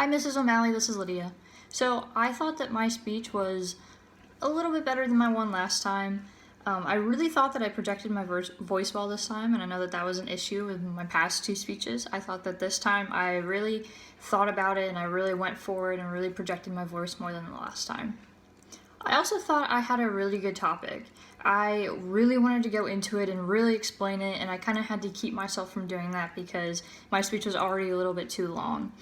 Hi, Mrs. O'Malley, this is Lydia. So I thought that my speech was a little bit better than my one last time. I really thought that I projected my voice well this time, and I know that that was an issue with my past two speeches. I thought that this time I really thought about it and I really went for it and really projected my voice more than the last time. I also thought I had a really good topic. I really wanted to go into it and really explain it, and I kind of had to keep myself from doing that because my speech was already a little bit too long.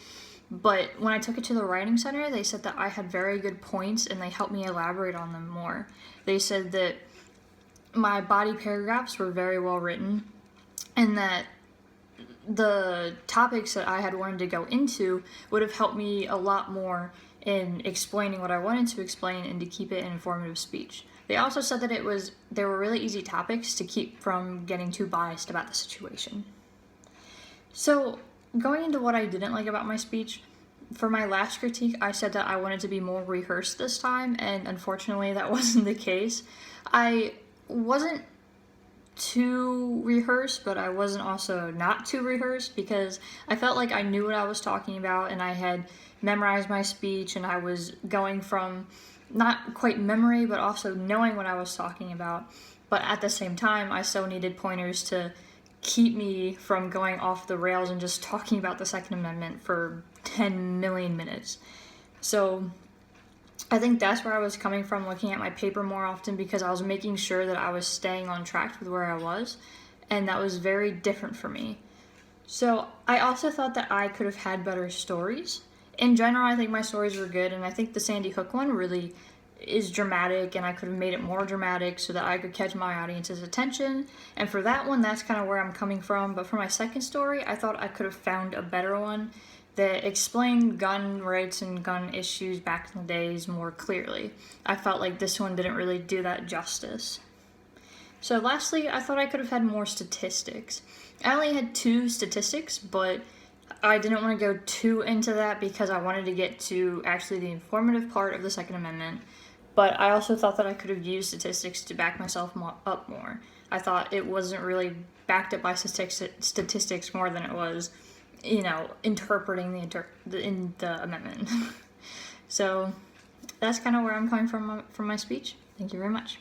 But when I took it to the writing center, they said that I had very good points and they helped me elaborate on them more. They said that my body paragraphs were very well written and that the topics that I had wanted to go into would have helped me a lot more in explaining what I wanted to explain and to keep it an informative speech. They also said that they were really easy topics to keep from getting too biased about the situation. So, going into what I didn't like about my speech, for my last critique, I said that I wanted to be more rehearsed this time, and unfortunately that wasn't the case. I wasn't too rehearsed, but I wasn't also not too rehearsed because I felt like I knew what I was talking about and I had memorized my speech and I was going from not quite memory, but also knowing what I was talking about. But at the same time, I still needed pointers to keep me from going off the rails and just talking about the Second Amendment for 10 million minutes. So I think that's where I was coming from looking at my paper more often because I was making sure that I was staying on track with where I was, and that was very different for me. So I also thought that I could have had better stories. In general, I think my stories were good, and I think the Sandy Hook one really is dramatic, and I could have made it more dramatic so that I could catch my audience's attention. And for that one, that's kind of where I'm coming from. But for my second story, I thought I could have found a better one that explained gun rights and gun issues back in the days more clearly. I felt like this one didn't really do that justice. So lastly, I thought I could have had more statistics. I only had 2 statistics, but I didn't want to go too into that because I wanted to get to actually the informative part of the Second Amendment. But I also thought that I could have used statistics to back myself up more. I thought it wasn't really backed up by statistics more than it was, interpreting the amendment. So that's kind of where I'm coming from my speech. Thank you very much.